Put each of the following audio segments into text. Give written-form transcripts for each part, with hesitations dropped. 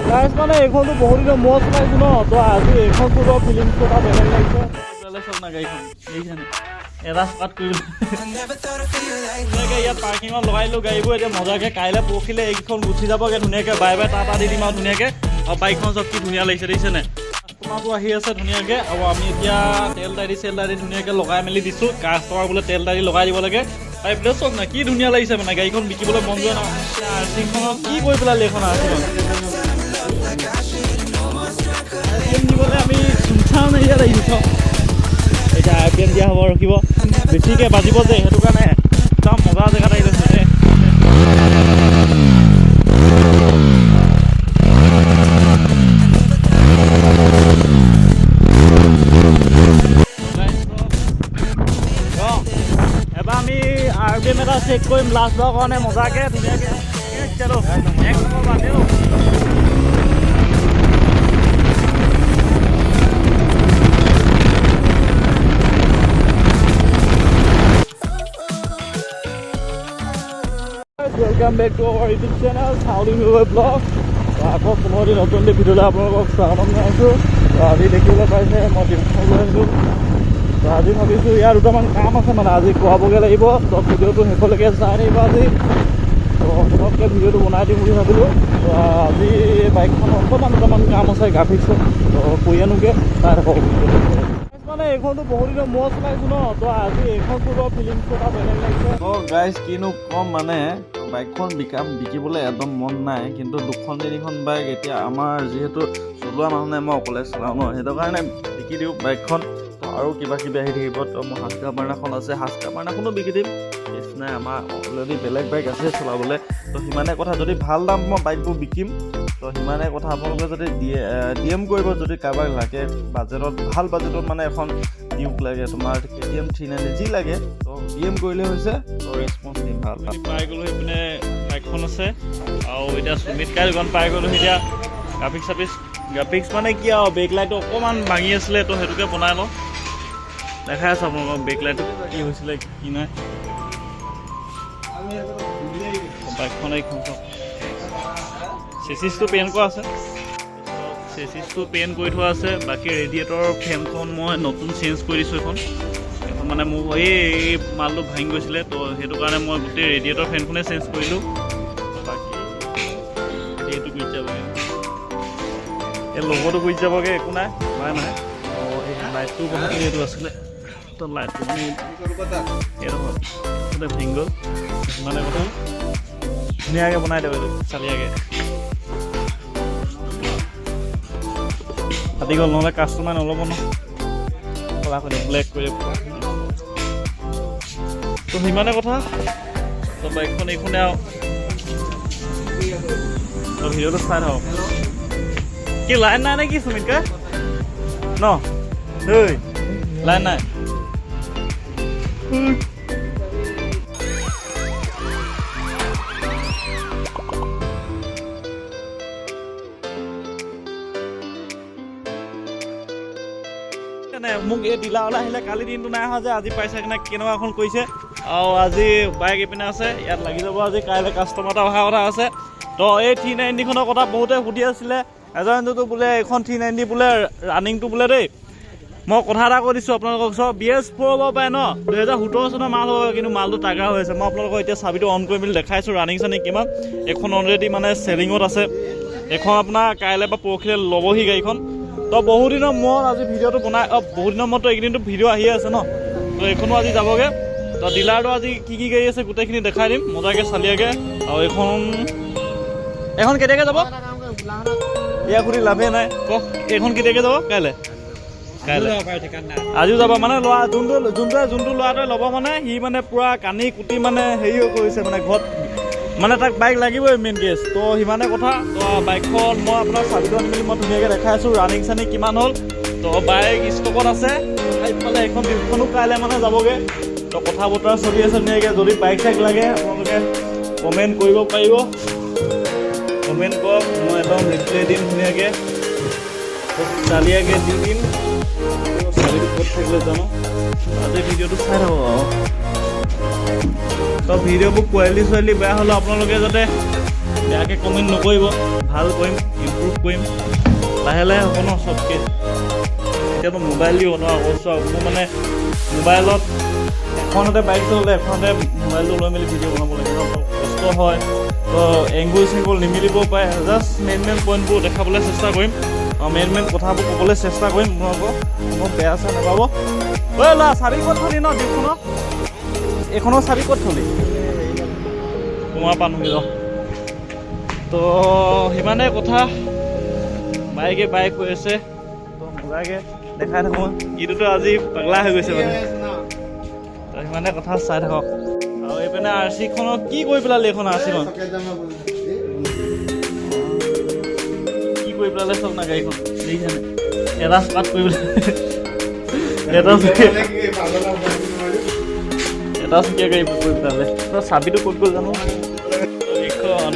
Guys মানে এইখনতো বহুত দিনৰ মূৰত চলাইছোঁ ন, তো আজি এইখন চলোৱা ফিলিংছটো এটা বেলেগ লাগিছে। চব না গাড়ীখন দেখিছেনে এটা স্টাৰ্ট কৰিলোঁ ধুনীয়াকৈ ইয়াত পাৰ্কিঙত লগাই দিলোঁ গাড়ীবোৰ। এতিয়া মজাকৈ কাইলৈ পৰহিলৈ এইকেইখন গুচি যাবগৈ ধুনীয়াকৈ বাই বাই টাটা দি দিম আৰু ধুনীয়াকৈ। আৰু বাইকখন চব কি ধুনীয়া লাগিছে দেখিছেনে, কাষ্টমাৰটো আহি আছে ধুনীয়াকৈ। আৰু আমি এতিয়া তেল দাৰি ধুনীয়াকৈ লগাই মেলি দিছোঁ। কাষ্টমাৰ বোলে তেল দাৰি লগাই দিব লাগে। এইবিলাক চব না কি ধুনীয়া লাগিছে মানে গাড়ীখন বিকিবলৈ মন যোৱা নাই। আৰ্চিংখনত কি কৰি পেলালে এইখন আৰ্চিংখন দিবলৈ আমি চুনচান এৰিয়াত আহিছোঁ। এতিয়া RPM দিয়া হ'ব, ৰখিব বেছিকৈ বাজিব যে সেইটো কাৰণে একদম মজা জেগাত আহি লৈছোঁ দেই। এবাৰ আমি RPM এটা চেক কৰিম লাষ্ট বাৰৰ কাৰণে মজাকৈ ধুনীয়াকৈ। এক নম্বৰ বাদেও welcome back to our YouTube channel Chauli blog. আকৌ 15 দিন নতুন ভিডিঅ'লৈ আপোনালোকক স্বাগতম জনাইছোঁ। আজি দেখিবলৈ পাইছে মই টিউশ্যন লৈ আছোঁ। আজি ভাবিছোঁ ইয়াৰ দুটামান কাম আছে মানে আজি খোৱাবগৈ লাগিব। তো ভিডিঅ'টো শেষলৈকে চাই থাকিব আজি। তো পটককৈ ভিডিঅ'টো বনাই দিম বুলি ভাবিলোঁ। তো আজি বাইকখনৰ অকণমান দুটামান কাম আছে গ্ৰাফিক্সত, তো কৰি আনোগৈ চাই থাকক ভিডিঅ'টো। মানে এইখনতো বহুত দিনৰ মূৰত চলাইছোঁ ন, তো আজি এইখন চলোৱা ফিলিংছটো এটা বেলেগ লাগিছে। অঁ গাইজ কিনো ক'ম মানে বাইকখন বিকিবলৈ একদম মন নাই, কিন্তু 2-3খন বাইক এতিয়া আমাৰ যিহেতু চলোৱা মানুহ নাই, মই অকলে চলাওঁ ন, সেইটো কাৰণে বিকি দিওঁ বাইকখন। আৰু কিবা কিবি আহি থাকিব। তো মোৰ হাস্কা বাৰ্ণাখন আছে, হাস্কা বাৰ্ণাখনো বিকি দিম, কেছ নাই। আমাৰ অলৰেডি বেলেগ বাইক আছে চলাবলৈ। তো সিমানে কথা, যদি ভাল দাম মই বাইকবোৰ বিকিম। তো সিমানে কথা। আপোনালোকে যদি DM কৰিব যদি কাৰোবাক লাগে বাজেটত, ভাল বাজেটত মানে এখন ডিউক লাগে, তোমাৰ KTM 390 যি লাগে, তো DM কৰিলে হৈছে। তো ৰেচপন্স দিম ভাল। পাই গ'লোঁ সেইপিনে বাইকখন আছে। আৰু এতিয়া সুমিত কাই দোকান পাই গ'লোঁ। এতিয়া গ্ৰাফিক্স মানে কি আৰু বেক লাইটটো অকণমান ভাঙি আছিলে, তো সেইটোকে বনাই লওঁ। দেখাই আছোঁ আপোনালোকক বেক লাইটটো কি হৈছিলে কি নাই। বাইকখন এইখন চব চেচিছটো পেইণ্ট কৰা আছে, চেচিছটো পেইণ্ট কৰি থোৱা আছে। বাকী ৰেডিয়েটৰৰ ফেনখন মই নতুন চেঞ্জ কৰি দিছোঁ। এখন মানে মোৰ এই মালটো ভাঙি গৈছিলে, তো সেইটো কাৰণে মই গোটেই ৰেডিয়েটৰ ফেনখনে চেঞ্জ কৰিলোঁ। বাকী এইটো গুচি যাবগৈ, এই লগতো গুচি যাবগৈ, একো নাই উপায় নাই। এই লাইটটো কথা এইটো আছিলে, তো লাইটটো মানে এইটো ভাঙি গ'ল। মানে কথা ধুনীয়াকৈ বনাই দিব এইটো চালিয়াকৈ। ফাটি গ'ল, নহ'লে কাষ্টমাৰ নল'ব ন, কলা কৰি ব্লেক কৰি। তো সিমানে কথা। তো বাইকখন এইখনে আৰু তো ভিডিঅ'টো চাই থাকক। কি লাইন নাই নে কি সুমিতকা ন? ঐ লাইন নাই। মোক এই ডিলাৰলৈ আহিলে কালি দিনটো নাই অহা যে, আজি পাইছে কিনে কেনেকুৱা এখন কৰিছে। আৰু আজি বাইক এইপিনে আছে, ইয়াত লাগি যাব আজি। কাইলৈ কাষ্টমাৰ এটা অহা কথা আছে। তো এই 390খনৰ কথা বহুতে সুধি আছিলে। এজনটো বোলে এইখন 390 বোলে ৰানিংটো বোলে দেই। মই কথা এটা কৈ দিছোঁ আপোনালোকক, চব BS4 হ'ব পাৰে ন, 2017 চনৰ মাল হ'ব, কিন্তু মালটো টাগা হৈ আছে। মই আপোনালোকক এতিয়া চাবিটো অন কৰি মেলি দেখাইছোঁ ৰানিং চানিং কিমান। এইখন অলৰেডি মানে চেলিঙত আছে। এইখন আপোনাৰ কাইলৈ বা পৰহিলৈ ল'বহি গাড়ীখন। তো বহুত দিনৰ মূৰত আজি ভিডিঅ'টো বনাই, বহুত দিনৰ মূৰতো এইকেইদিনটো ভিডিঅ' আহিয়ে আছে ন, তো এইখনো আজি যাবগৈ। তো ডিলাৰটো আজি কি গাড়ী আছে গোটেইখিনি দেখাই দিম মজাকৈ চালিয়াকৈ। আৰু এইখন কেতিয়াকৈ যাব ইয়াক সুধি লাভেই নাই, কওক এইখন কেতিয়াকৈ যাব? কাইলৈ আজিও যাব মানে লোৱা যোনটো ল'ৰাটোৱে ল'ব মানে সি মানে পূৰা কানি কুটি মানে হেৰি কৰিছে মানে ঘৰত মানে তাক বাইক লাগিবই মেইন কেছ। তো সিমানে কথা। তো বাইকখন মই আপোনাৰ চাবিটো আনি মেলি মই ধুনীয়াকৈ দেখাই আছোঁ ৰানিং চানিং কিমান হ'ল। তো বাইক ষ্টকত আছে ইফালে। এইখন ডিউখনো কাইলৈ মানে যাবগৈ। তো কথা বতৰা চলি আছে ধুনীয়াকৈ। যদি বাইক চাইক লাগে আপোনালোকে কমেণ্ট কৰিব পাৰিব, কমেণ্ট কৰক, মই একদম ৰিপ্লাই দিম ধুনীয়াকৈ, চালিয়াকৈ দি দিম। চাবিটো ক'ত থাকিলে জানো, আজি ভিডিঅ'টো চাই থাকক আৰু। তো ভিডিঅ'বোৰ কোৱালিটি বেয়া হ'লে আপোনালোকে যাতে বেয়াকৈ কমেণ্ট নকৰিব, ভাল কৰিম। ইমপ্ৰুভ কৰিম লাহে লাহে হ'ব ন চবকৈ এতিয়াতো মোবাইল দি বনোৱা কৈছোঁ আৰু মোৰ মানে মোবাইলত এখনতে বাইক চলালে এখনতে মোবাইলটো লৈ মেলি ভিডিঅ' বনাব লাগে ন কষ্ট হয় তো এংগুল চেংগুল নিমিলিব পাৰে জাষ্ট মেইন পইণ্টবোৰ দেখাবলৈ চেষ্টা কৰিম আৰু মেইন কথাবোৰ ক'বলৈ চেষ্টা কৰিম আপোনালোকক মোক বেয়া চেয়া নাপাব ঐ ল'ৰা চাবি ক'ত থলি ন ডিউকখনত এইখনৰ চাবি ক'ত থলি তোমাৰ পৰা নুমি ৰ তো সিমানেই কথা বাইক হৈ আছে তো মজাকৈ দেখাই থাকোঁ ইটোতো আজি পাগলা হৈ গৈছে মানে তো সিমানে কথা চাই থাকক আৰু এইপিনে আৰ চিখনক কি কৰি পেলালি এইখন আৰ চিখন কি কৰি পেলালে চব না গাড়ীখন দেখিছেনে এটা স্পাৰ্ট কৰি পেলাই এটা চকীয়া গাড়ী কৰি পেলালে তো চাবিটো ক'ত গ'ল জানো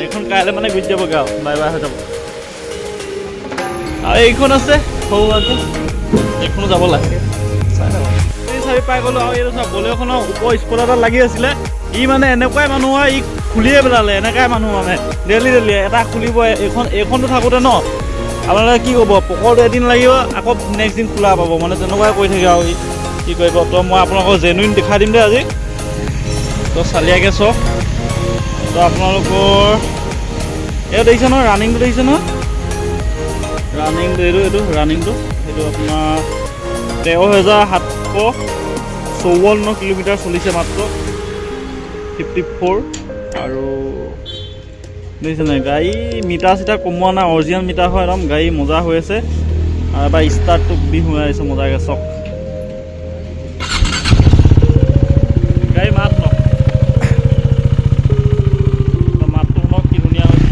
এইখন কাইলৈ মানে গুচি যাবগৈ আৰু বাই বাই হৈ যাব আৰু এইখন আছে সৰু আছে এইখনো যাব লাগে চাই থাকক চাবি পাই গ'লোঁ আৰু এইটো চা বলেৰ'খনৰ ওপৰ স্পট এটা লাগি আছিলে ই মানে এনেকুৱাই মানুহ হয় ই খুলিয়ে পেলালে এনেকুৱাই মানুহ মানে ডেইলি এটা খুলিব এইখনটো থাকোঁতে ন আপোনালোকে কি ক'ব পকৰটো এদিন লাগিব আকৌ নেক্সট দিন খোলা পাব মানে তেনেকুৱাই কৰি থাকে আৰু কি কৰিব তো মই আপোনালোকক জেনুইন দেখাই দিম দেই আজি তো চালিয়াকৈ চাওক তো আপোনালোকৰ এইটো দেখিছে নহয় ৰানিংটো দেখিছে নহয় ৰানিংটো এইটো ৰানিংটো সেইটো আপোনাৰ 13,754 কিলোমিটাৰ চলিছে মাত্ৰ 54 আৰু দেখিছে নাই গাড়ী মিটাৰ চিটাৰ কমোৱা নাই অৰিজিনেল মিটাৰ হয় একদম গাড়ী মজা হৈ আছে আৰু এবাৰ ষ্টাৰ্টটো দি সোমাই আহিছে মজাকৈ চক গাড়ী মাত ন মাতটো শুনক কি ধুনীয়া হৈছে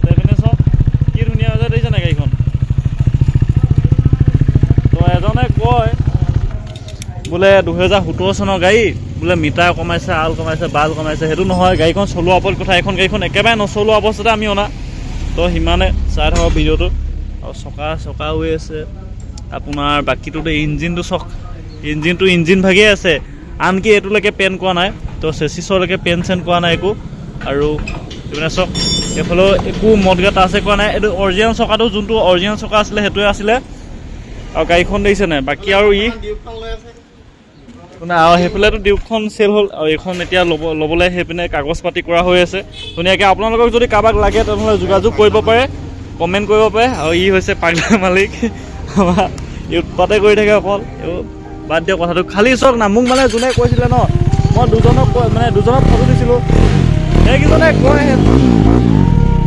এইপিনে চক কি ধুনীয়া হৈছে দেখিছে নাই গাড়ীখন তো এজনে কয় বোলে 2017 চনৰ গাড়ী বোলে মিটাৰ কমাইছে আল কমাইছে বাল কমাইছে সেইটো নহয় গাড়ীখন চলোৱা ওপৰত কথা এইখন গাড়ীখন একেবাৰে নচলোৱা অৱস্থাতে আমি অনা তো সিমানে চাই থাকক ভিডিঅ'টো আৰু চকা হৈ আছে আপোনাৰ বাকীটোতো ইঞ্জিনটো চক ইঞ্জিন ভাগেই আছে আনকি এইটোলৈকে পেন কৰা নাই তো চেচিছলৈকে পেন চেন কৰা নাই একো আৰু এইপিনে চক এইফালেও একো মদগাত আছে কৰা নাই এইটো অৰিজিনেল চকাটো যোনটো অৰিজিনেল চকা আছিলে সেইটোৱে আছিলে আৰু গাড়ীখন দেখিছে নাই বাকী আৰু আৰু সেইফালেতো ডিউকখন চেল হ'ল আৰু এইখন এতিয়া ল'বলৈ সেইপিনে কাগজ পাতি কৰা হৈ আছে ধুনীয়াকৈ আপোনালোকক যদি কাৰোবাক লাগে তেনেহ'লে যোগাযোগ কৰিব পাৰে কমেণ্ট কৰিব পাৰে আৰু হৈছে পাগলা মালিক আমাৰ উৎপাতে কৰি থাকে অকল এইবোৰ বাদ দিয়ক কথাটো খালি চাওক না মোক মানে যোনে কৈছিলে ন মই দুজনক ফটো দিছিলোঁ সেইকেইজনে কয়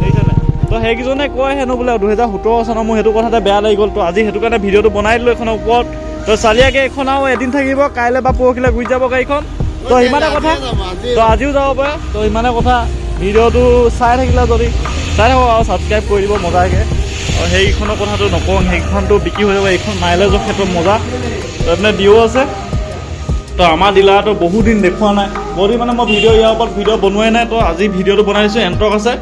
দেখিছে নাই তো সেইকেইজনে কয় হেনো বোলে 2017 চনৰ মোৰ সেইটো কথাতে বেয়া লাগি গ'ল তো আজি সেইটো কাৰণে ভিডিঅ'টো বনাই দিলোঁ এইখনৰ ওপৰত তো চালিয়াকৈ এইখন আৰু এদিন থাকিব কাইলৈ বা পৰহিলৈ গুচি যাব গাড়ীখন তো সিমানে কথা তো আজিও যাব পাৰে তো সিমানে কথা ভিডিঅ'টো চাই থাকিলে যদি চাই থাকক আৰু ছাবস্ক্ৰাইব কৰি দিব মজাকৈ আৰু সেইখনৰ কথাটো নকওঁ সেইখনটো বিক্ৰী হৈ যাব এইখন মাইলেজৰ ক্ষেত্ৰত মজা তো এইপিনে ডিঅ' আছে তো আমাৰ ডিলাৰটো বহুত দিন দেখুওৱা নাই বহুদিন মানে মই ইয়াৰ ওপৰত ভিডিঅ' বনোৱাই নাই তো আজি ভিডিঅ'টো বনাই দিছোঁ এণ্টক আছে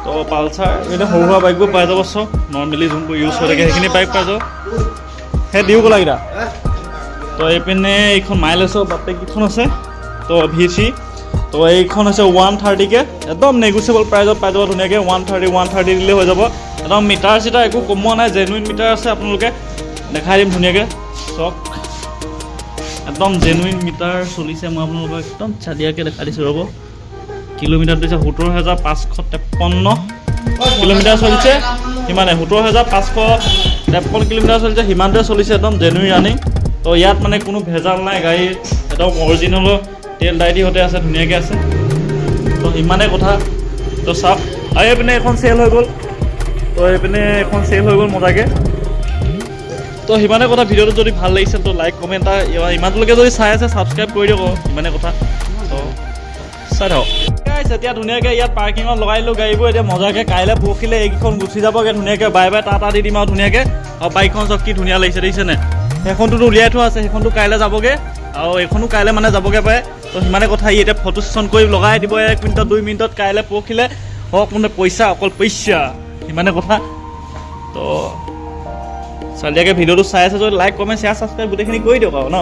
তো পালচাৰ এতিয়া সৰু সুৰা বাইকবোৰ পাই যাব চব নৰ্মেলি যোনবোৰ ইউজ হৈ থাকে সেইখিনি বাইক পাই যাব সেই দিওঁ গ'লাকেইটা তো এইপিনে এইখন মাইলেজৰ বাপেককেইখন আছে তো V3 তো এইখন হৈছে 130কৈ একদম নেগোচিয়েবল প্ৰাইজত পাই যাব ধুনীয়াকৈ 130 দিলে হৈ যাব একদম মিটাৰ চিটাৰ একো কমোৱা নাই জেনুইন মিটাৰ আছে আপোনালোকে দেখাই দিম ধুনীয়াকৈ চক একদম জেনুইন মিটাৰ চলিছে মই আপোনালোকক একদম চালিয়াকৈ দেখাই দিছোঁ ৰ'ব কিলোমিটাৰ দিছে 17,553 কিলোমিটাৰ চলিছে সিমানে 17,553 কিলোমিটাৰ চলিছে সিমানটোৱে চলিছে একদম জেনুইন ৰানিং তো ইয়াত মানে কোনো ভেজাল নাই গাড়ী একদম অৰিজিনেলৰ তেল ডাইটি হতে আছে ধুনীয়াকৈ আছে তো ইমানেই কথা তো চাওক আৰু এইপিনে এখন চেল হৈ গ'ল তো এইপিনে এখন চেল হৈ গ'ল মজাকৈ তো সিমানে কথা ভিডিঅ'টো যদি ভাল লাগিছে তো লাইক কমেণ্ট ইমানটোলৈকে যদি চাই আছে ছাবস্ক্ৰাইব কৰি দিয়ক ইমানে কথা তো চাই থাকক এতিয়া ধুনীয়াকৈ ইয়াত পাৰ্কিঙত লগাই দিলোঁ গাড়ীবোৰ এতিয়া মজাকৈ কাইলৈ পৰহিলৈ এইকেইখন গুচি যাবগৈ ধুনীয়াকৈ বাই বাই টাটা দি দিম আৰু ধুনীয়াকৈ আৰু বাইকখন চব কি ধুনীয়া লাগিছে দেখিছেনে সেইখনটোতো উলিয়াই থোৱা আছে সেইখনটো কাইলৈ যাবগৈ আৰু এইখনো কাইলৈ মানে যাবগৈ পাৰে তো সিমানে কথা ই এতিয়া ফটো ছেশ্যন কৰি লগাই দিব 1 মিনিটত 2 মিনিটত কাইলৈ পৰহিলৈ হওক মানে পইচা অকল পইচা সিমানে কথা তো চালিয়াকৈ ভিডিঅ'টো চাই আছে যদি লাইক কমেণ্ট শ্বেয়াৰ ছাবস্ক্ৰাইব গোটেইখিনি কৰি দিয়ক আৰু ন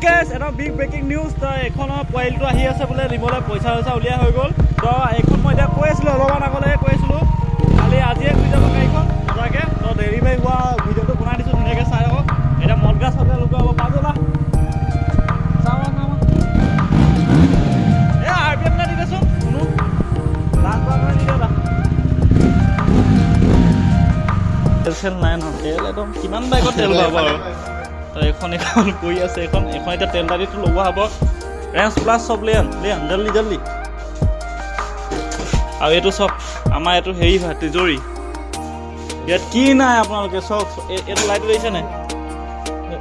Guys, এটা বিগ ব্ৰেকিং নিউজ। তো এইখনৰ পইলটো আহি আছে বোলে নিবলৈ পইচা উলিয়াই হৈ গ'ল। তো এইখন মই এতিয়া কৈ আছিলোঁ, অলপমান আগলৈ কৈ আছিলোঁ, খালি আজিয়ে ঘূৰি যাব গাড়ীখন মজাকৈ। তো ডেলিভাৰী হোৱা ভিডিঅ'টো বনাই দিছোঁ, ধুনীয়াকৈ চাই থাকক। এতিয়া মদগাছ হ'লে লুকুৱাব পাজলা এই RPM এটা দি দেচোন শুনো লাজ পোৱা কাৰণে দি দে তেল নাই ন, তেল একদম কিমান বাইকত তেল পাব আৰু। তো এইখন কৰি আছে, এইখন এতিয়া তেল দালিটো লগোৱা হ'ব। ৰেঞ্চ প্লাছ চব লৈ আন জল্দি জল্দি। আৰু এইটো চব আমাৰ এইটো হেৰি হয় তিজৰি। ইয়াত কি নাই আপোনালোকে চব এইটো লাইটটো দেখিছে নাই?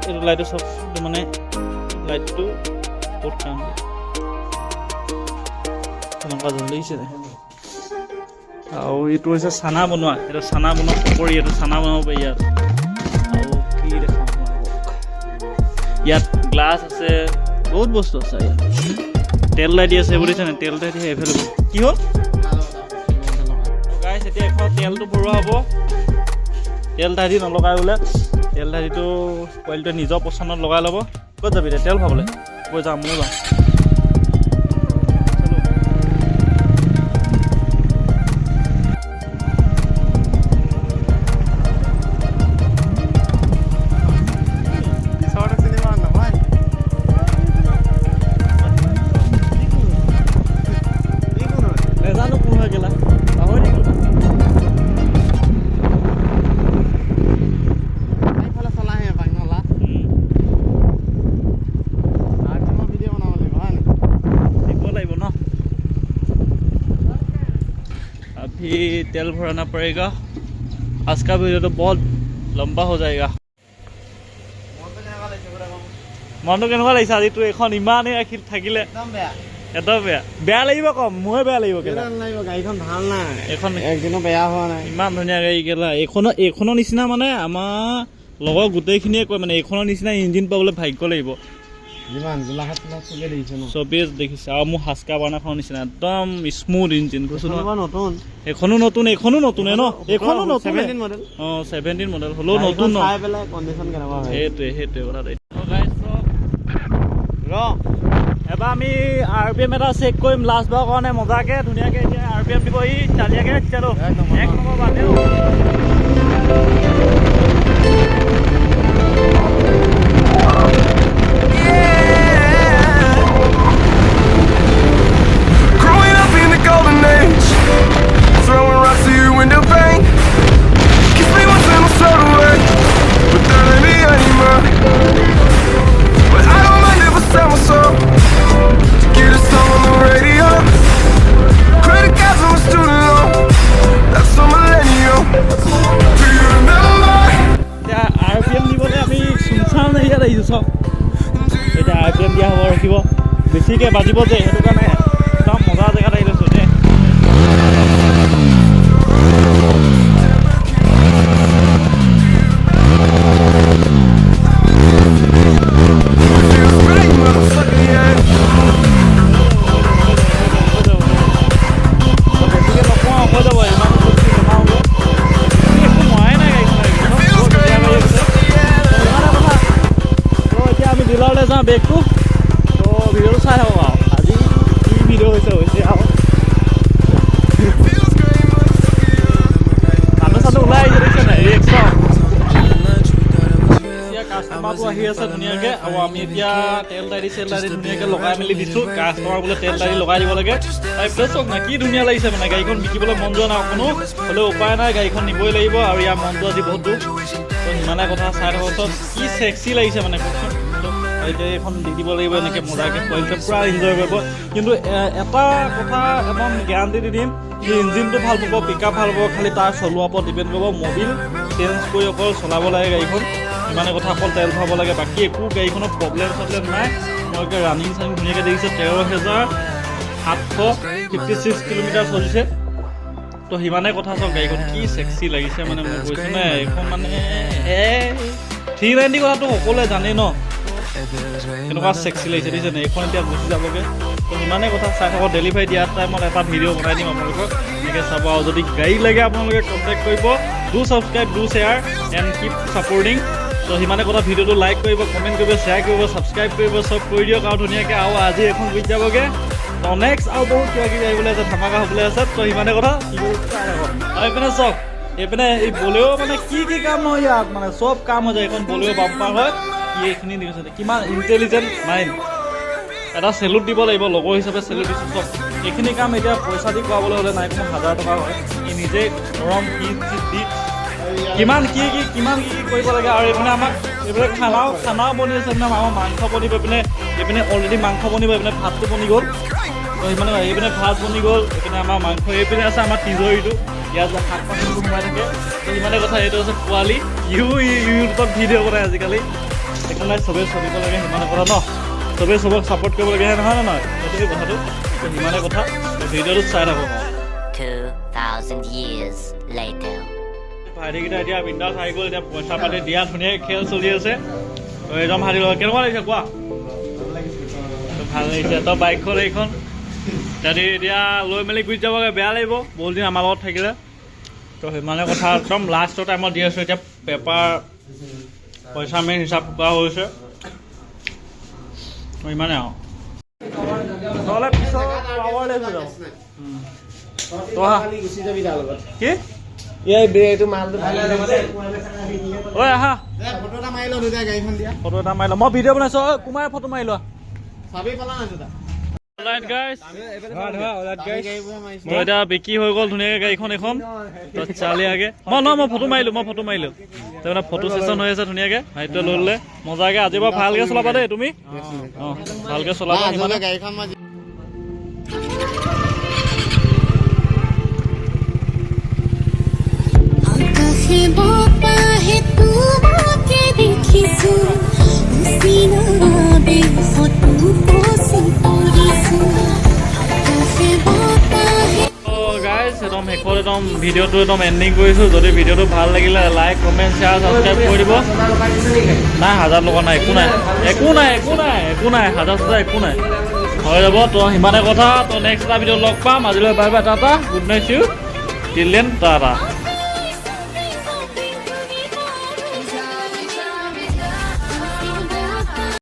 এইটো লাইটটো চব মানে লাইটটো ক'ত কাম তেনেকুৱা জল্দি দেখিছে নাই? আৰু এইটো হৈছে চানা বনোৱা, এইটো চানা বনোৱা পকৰি, এইটো চানা বনাব পাৰি ইয়াত। আৰু কি দেখাওঁ ইয়াত গ্লাছ আছে, বহুত বস্তু আছে ইয়াত। তেল লাইট আছে, এইবোৰ দিছে নাই? তেল লাইট এভেইলেবল। কি হ'ল গাইছ? এতিয়া এখন তেলটো ভৰোৱা হ'ব। তেল ঢালি নলগাই বোলে, তেল ঢালিটো পোৱালিটোৱে নিজৰ পচন্দত লগাই ল'ব। ক'ত যাবি এতিয়া তেল খাবলৈ? কৈ যাম, ময়ো যাম। अभी तेल भराना पड़ेगा, आज का वीडियो तो बहुत लंबा हो जाएगा। মনটো কেনেকুৱা লাগিছে আজিতো? এখন ইমানেই ৰাখি থাকিলে একদম বেয়া লাগিব। কম মোৰে বেয়া লাগিব। গাড়ীখন ভাল নাই, এখন একদিনো বেয়া হোৱা নাই, ইমান ধুনীয়া গাড়ী কেলা। এইখনৰ নিচিনা মানে আমাৰ লগৰ গোটেইখিনিয়ে কয় মানে এইখনৰ নিচিনা ইঞ্জিন পাবলৈ ভাগ্য লাগিব। যিমান গোলাঘাট চবে দেখিছে ন, চবেই দেখিছে। আৰু মোৰ হাস্কা বাৰ্ণাখনৰ নিচিনা একদম স্মুথ ইঞ্জিন কৈছোঁ নহয়। নতুন এইখনো নতুনে ন, এইখনো নতুন 17 মডেল। 17 মডেল হ'লেও নতুন ন। চাই পেলাই কণ্ডিশ্যন কেনেকুৱা হয় সেইটোৱে কথাটো। এবাৰ আমি RPM এটা চেক কৰিম লাষ্টবাৰৰ কাৰণে মজাকৈ ধুনীয়াকৈ। এতিয়া RPM দিব ই চালিয়াকৈ চালো 1 নম্বৰ বাদেও। এতিয়া RPM দিয়া হ'ব, ৰখিব বেছিকৈ বাজিব যে, সেইটো কাৰণে একদম মজা জেগাত আহি লৈছোঁ দেই। বেছিকৈ নকওঁ হৈ যাব, ইমান একো মৰাই নাই গাড়ীখন। এতিয়া আমি ডিলাৰলৈ যাওঁ বেগটো। তো ভিডিঅ'টো চাই থাকক আৰু আজি কি ভিডিঅ' হৈছে আৰু মানুহ ওলাই আহিছে দেখিছে নাই? ৰিক্স এতিয়া কাষ্টমাৰটো আহি আছে ধুনীয়াকৈ। আৰু আমি এতিয়া তেল দাৰি ধুনীয়াকৈ লগাই মেলি দিছোঁ। কাষ্টমাৰ বোলে তেল দাৰি লগাই দিব লাগে। চাওক না কি ধুনীয়া লাগিছে মানে। গাড়ীখন বিকিবলৈ মন যোৱা নাই অকণো, হ'লেও উপায় নাই, গাড়ীখন নিবই লাগিব। আৰু ইয়াৰ মনটো আজি বহুত দুখ। তো সিমানে কথা চাই থাকক। চব কি চেক্সি লাগিছে মানে কওকচোন। এতিয়া এইখন দি দিব লাগিব এনেকৈ মজাকৈ, পোৱালিটোৱে পূৰা এনজয় কৰিব। কিন্তু এটা কথা একদম গেৰাণ্টি দি দিম, সি ইঞ্জিনটো ভাল পাব, পিক আপ ভাল পাব, খালি তাৰ চলোৱাৰ ওপৰত ডিপেণ্ড কৰিব। মবিল চেঞ্জ কৰি অকল চলাব লাগে গাড়ীখন, ইমানে কথা। অকল তেল ভৰাব লাগে, বাকী একো গাড়ীখনৰ প্ৰব্লেম নাই। তেওঁলোকে ৰানিং চানিং ধুনীয়াকৈ দেখিছে। 13,756 কিলোমিটাৰ চলিছে। তো সিমানে কথা। চাওক গাড়ীখন কি চেক্সি লাগিছে মানে, মই কৈছোঁ নাই এইখন মানে 390 কথাটো সকলোৱে জানেই ন, এনেকুৱা চেক্সি লাগিছে দেখিছে নে? এইখন এতিয়া গুচি যাবগৈ। তো সিমানে কথা। চাই থাকক। ডেলিভাৰী দিয়াৰ টাইমত এটা ভিডিঅ' বনাই দিম আপোনালোকক, এনেকৈ চাব। আৰু যদি গাড়ী লাগে আপোনালোকে কণ্টেক্ট কৰিব। Do subscribe, do share and keep supporting তো সিমানে কথা ভিডিঅ'টো লাইক কৰিব, কমেণ্ট কৰিব, শ্বেয়াৰ কৰিব, ছাবস্ক্ৰাইব কৰিব, চব কৰি দিয়ক আৰু ধুনীয়াকৈ আৰু আজি এখন গুচি যাবগৈ। তো নেক্সট আৰু বহুত কিবা কিবি আহিবলৈ আছে, ধামাকা হ'বলৈ আছে। তো সিমানে কথা আৰু এইপিনে চাওক, এইপিনে এই বলেও মানে কি কাম নহয় ইয়াত, মানে চব কাম হৈ যায়। এইখন বলেও বাম্পাৰ হয়। কি এইখিনি দেখিছে কিমান ইণ্টেলিজেণ্ট মাইণ্ড, এটা চেলুট দিব লাগিব, লগৰ হিচাপে চেলুট দিছোঁ চব। এইখিনি কাম এতিয়া পইচা দি কৰাবলৈ হ'লে নাই কোনো 1000 টকা হয়। ই নিজে গৰম দি কিমান কি কৰিব লাগে। আৰু এইপিনে আমাক এইবিলাক খানাও বনি আছে। এইপিনে আমাৰ মাংস বনিব, এইপিনে অলৰেডি মাংস বনিব, এইপিনে ভাতটো বনি গ'ল। তো সিমানে এইপিনে ভাত বনি গ'ল, এইপিনে আমাৰ মাংস, এইপিনে আছে আমাৰ তিজৰিটো, ইয়াত যে শাক পাচলিবোৰ সোমাই থাকে। তো সিমানে কথা। এইটো হৈছে পোৱালি, ইউটিউবত ভিডিঅ' বনাই আজিকালি। একো নাই, চবেই চলিব লাগে, সিমানে কথা ন। চবেই চবক ছাপোৰ্ট কৰিব লাগে, নহয় নহয় সেইটোৱে কথাটো। সিমানে কথা। ভিডিঅ'টো চাই থাকক। 2,000 years later. ভাইটিকেইটা এতিয়া বিন্দাছ আহি গ'ল, এতিয়া পইচা পাতি দিয়া ধুনীয়াকৈ খেল চলি আছে। তো একদম হাৰি গ'ল। কেনেকুৱা লাগিছে কোৱা? ভাল লাগিছে। তো বাইকখন এইখন যদি এতিয়া লৈ মেলি গুচি যাবগৈ, বেয়া লাগিব বহুত দিন আমাৰ লগত থাকিলে। তো সিমানে কথা। একদম লাষ্টৰ টাইমত দি আছোঁ। এতিয়া পেপাৰ পইচা মেইন হিচাপ কৰা হৈছে। ইমানে আৰু নহ'লে পিছত পাৱাৰলেছ হৈ যাব। গুচি যাবি তাৰ লগত। কি এইটো মালটো ঐ আহা, ফটো এটা মাৰি লওঁ দুটাই গাড়ীখন দিয়া। ফটো এটা মাৰি লওঁ। মই ভিডিঅ' বনাইছোঁ। কুমাৰে ফটো মাৰি লোৱা। চাবি পালা নাই দুটা? তো এতিয়া বিক্ৰী হৈ গ'ল ধুনীয়াকৈ গাড়ীখন এখন। তো চালি আগে মই ফটো মাৰিলোঁ, তাৰমানে ফটো ছেশ্যন হৈ আছে ধুনীয়াকৈ। ভাইটোৱে লৈ ল'লে মজাকৈ। আজিৰ পৰা ভালকৈ চলাবা দেই তুমি। অঁ ভালকৈ চলাবা। সিমানে গাড়ীখন মই আকাশে বতাহে তোমাকে দেখিছো, উচিনাবে ফটো পচি পৰিছো। আকাশে বতাহে গাইজ একদম শেষত একদম ভিডিঅ'টো একদম এণ্ডিং কৰিছোঁ। যদি ভিডিঅ'টো ভাল লাগিলে লাইক, কমেণ্ট, শ্বেয়াৰ, ছাবস্ক্ৰাইব কৰি দিব। নাই 1000 টকা নাই, একো নাই 1000 একো নাই, হৈ যাব। তো সিমানে কথা। তো নেক্সট এটা ভিডিঅ'ত লগ পাম। আজিলৈ bye bye, tata, good night, you till then, Tata.